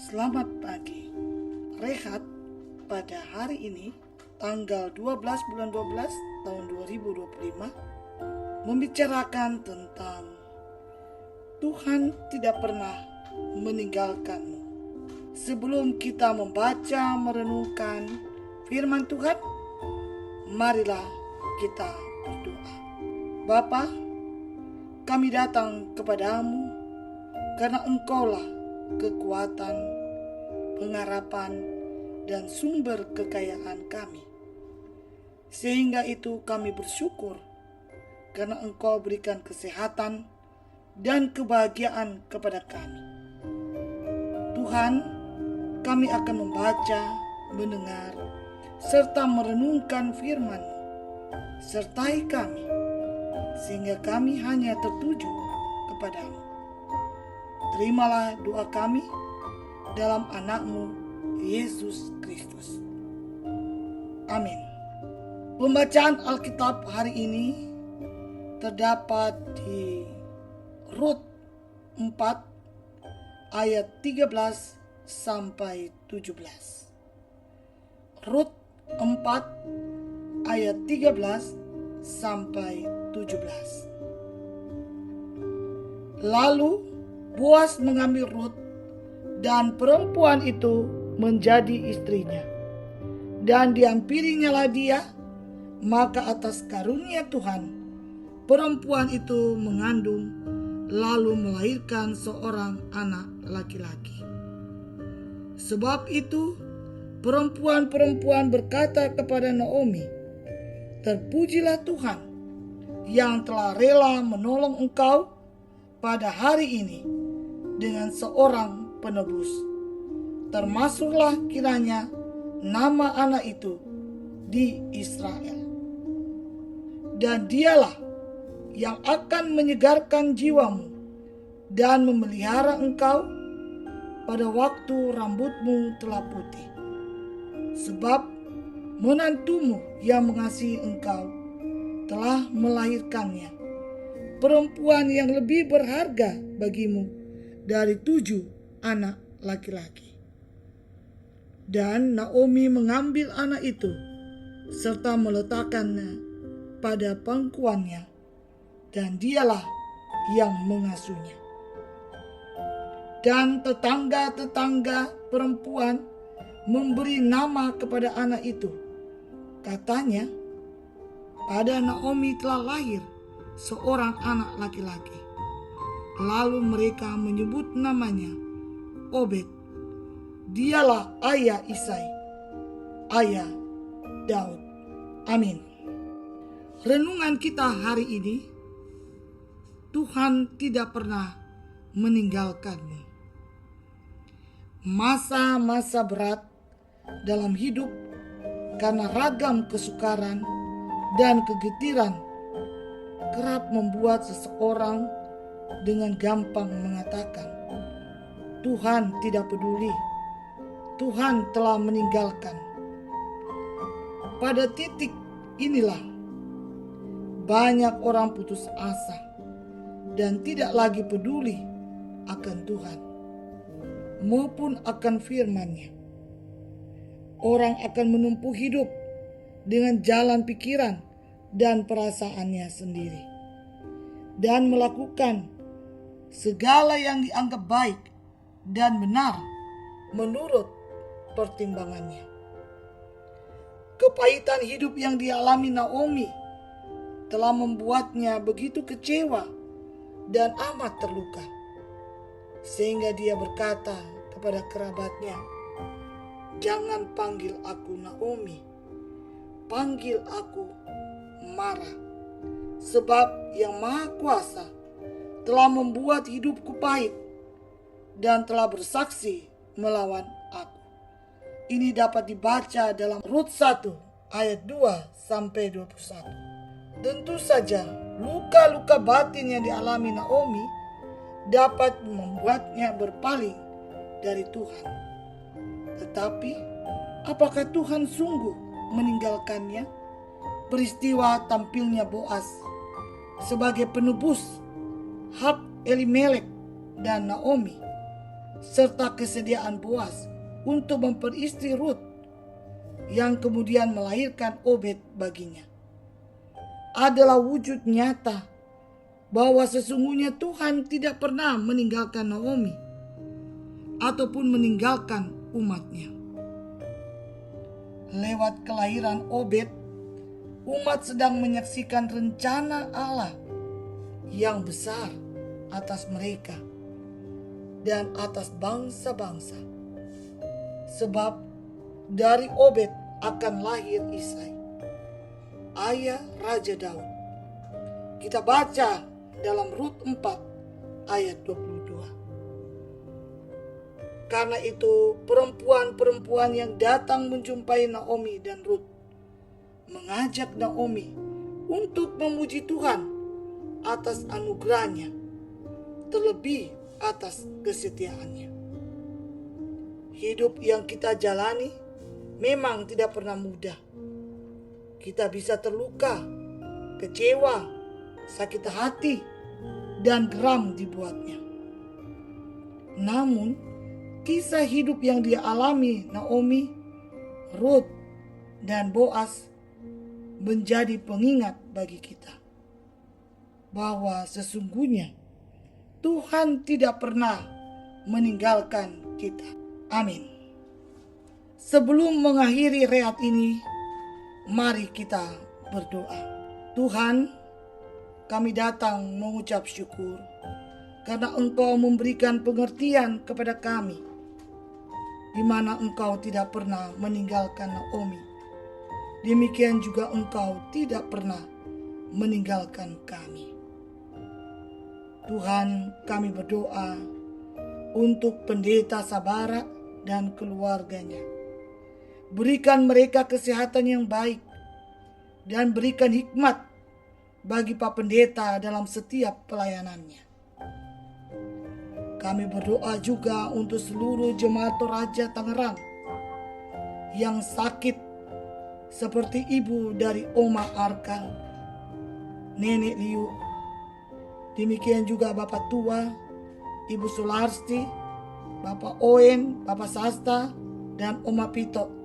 Selamat pagi. Rehat pada hari ini tanggal 12 bulan 12 tahun 2025 membicarakan tentang Tuhan tidak pernah meninggalkanmu. Sebelum kita membaca merenungkan firman Tuhan, marilah kita berdoa. Bapa, kami datang kepadamu karena Engkaulah kekuatan, pengharapan, dan sumber kekayaan kami. Sehingga itu kami bersyukur karena Engkau berikan kesehatan dan kebahagiaan kepada kami. Tuhan, kami akan membaca, mendengar, serta merenungkan firman-Mu. Sertai kami, sehingga kami hanya tertuju kepadamu. Terimalah doa kami dalam anak-Mu, Yesus Kristus. Amin. Pembacaan Alkitab hari ini terdapat di Rut 4 ayat 13 sampai 17. Rut 4 ayat 13 sampai 17. Lalu Boas mengambil Rut dan perempuan itu menjadi istrinya, dan dihampirinya dia, maka atas karunia Tuhan perempuan itu mengandung lalu melahirkan seorang anak laki-laki. Sebab itu perempuan-perempuan berkata kepada Naomi, "Terpujilah Tuhan yang telah rela menolong engkau pada hari ini dengan seorang penebus. Termasuklah kiranya nama anak itu di Israel. Dan dialah yang akan menyegarkan jiwamu dan memelihara engkau pada waktu rambutmu telah putih. Sebab menantumu yang mengasihi engkau telah melahirkannya, perempuan yang lebih berharga bagimu dari 7 anak laki-laki." Dan Naomi mengambil anak itu serta meletakkannya pada pangkuannya, dan dialah yang mengasuhnya. Dan tetangga-tetangga perempuan memberi nama kepada anak itu. Katanya, pada Naomi telah lahir seorang anak laki-laki. Lalu mereka menyebut namanya Obed. Dialah ayah Isai, ayah Daud. Amin. Renungan kita hari ini, Tuhan tidak pernah meninggalkanmu. Masa-masa berat dalam hidup karena ragam kesukaran dan kegetiran kerap membuat seseorang dengan gampang mengatakan, "Tuhan tidak peduli, Tuhan telah meninggalkan." Pada titik inilah banyak orang putus asa dan tidak lagi peduli akan Tuhan maupun akan firman-Nya. Orang akan menempuh hidup dengan jalan pikiran dan perasaannya sendiri, dan melakukan segala yang dianggap baik dan benar menurut pertimbangannya. Kepahitan hidup yang dialami Naomi telah membuatnya begitu kecewa dan amat terluka, sehingga dia berkata kepada kerabatnya, "Jangan panggil aku Naomi, panggil aku Mara, sebab Yang Maha Kuasa telah membuat hidupku pahit dan telah bersaksi melawan aku." Ini dapat dibaca dalam Rut 1 ayat 2 sampai 21. Tentu saja luka-luka batin yang dialami Naomi dapat membuatnya berpaling dari Tuhan. Tetapi apakah Tuhan sungguh meninggalkannya? Peristiwa tampilnya Boas sebagai penebus hak Elimelek dan Naomi serta kesediaan Boas untuk memperistri Rut yang kemudian melahirkan Obed baginya adalah wujud nyata bahwa sesungguhnya Tuhan tidak pernah meninggalkan Naomi ataupun meninggalkan umatnya. Lewat kelahiran Obed, umat sedang menyaksikan rencana Allah yang besar atas mereka dan atas bangsa-bangsa. Sebab dari Obed akan lahir Isai, ayah Raja Daud. Kita baca dalam Rut 4 ayat 22. Karena itu perempuan-perempuan yang datang menjumpai Naomi dan Rut mengajak Naomi untuk memuji Tuhan atas anugerahnya, terlebih atas kesetiaannya. Hidup yang kita jalani memang tidak pernah mudah. Kita bisa terluka, kecewa, sakit hati, dan geram dibuatnya. Namun, kisah hidup yang dia alami Naomi, Rut, dan Boas menjadi pengingat bagi kita bahwa sesungguhnya Tuhan tidak pernah meninggalkan kita. Amin. Sebelum mengakhiri rehat ini, mari kita berdoa. Tuhan, kami datang mengucap syukur karena Engkau memberikan pengertian kepada kami, di mana Engkau tidak pernah meninggalkan Naomi. Demikian juga Engkau tidak pernah meninggalkan kami. Tuhan, kami berdoa untuk pendeta Sabara dan keluarganya. Berikan mereka kesehatan yang baik dan berikan hikmat bagi Pak Pendeta dalam setiap pelayanannya. Kami berdoa juga untuk seluruh jemaat Toraja Tangerang yang sakit, seperti ibu dari Oma Arka, Nenek Liu, demikian juga Bapak Tua, Ibu Sularsti, Bapak Owen, Bapak Sasta, dan Oma Pito.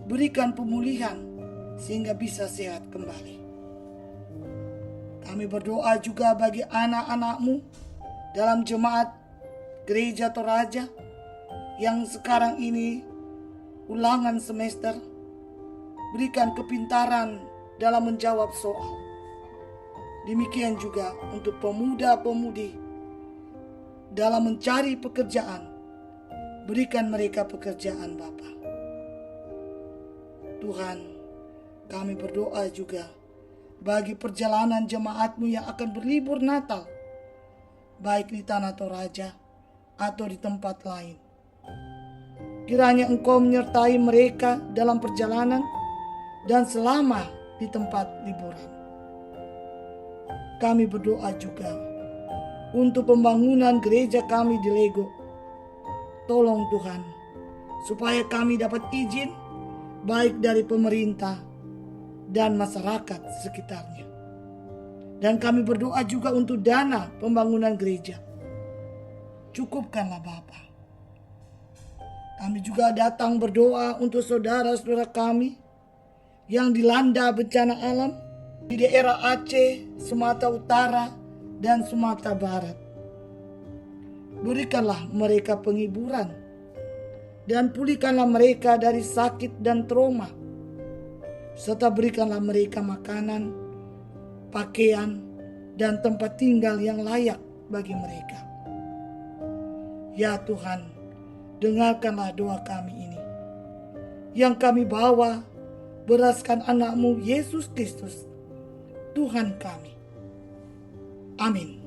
Berikan pemulihan sehingga bisa sehat kembali. Kami berdoa juga bagi anak-anak-Mu dalam jemaat Gereja Toraja yang sekarang ini ulangan semester. Berikan kepintaran dalam menjawab soal. Demikian juga untuk pemuda-pemudi dalam mencari pekerjaan. Berikan mereka pekerjaan Bapa. Tuhan, kami berdoa juga bagi perjalanan jemaat-Mu yang akan berlibur Natal, baik di Tanah Toraja atau di tempat lain. Kiranya Engkau menyertai mereka dalam perjalanan dan selama di tempat liburan. Kami berdoa juga untuk pembangunan gereja kami di Lego. Tolong Tuhan, supaya kami dapat izin baik dari pemerintah dan masyarakat sekitarnya. Dan kami berdoa juga untuk dana pembangunan gereja. Cukupkanlah Bapa. Kami juga datang berdoa untuk saudara-saudara kami yang dilanda bencana alam di daerah Aceh, Sumatera Utara, dan Sumatera Barat. Berikanlah mereka penghiburan dan pulihkanlah mereka dari sakit dan trauma, serta berikanlah mereka makanan, pakaian, dan tempat tinggal yang layak bagi mereka. Ya Tuhan, dengarkanlah doa kami ini yang kami bawa beraskan anak-Mu Yesus Kristus, Tuhan kami. Amin.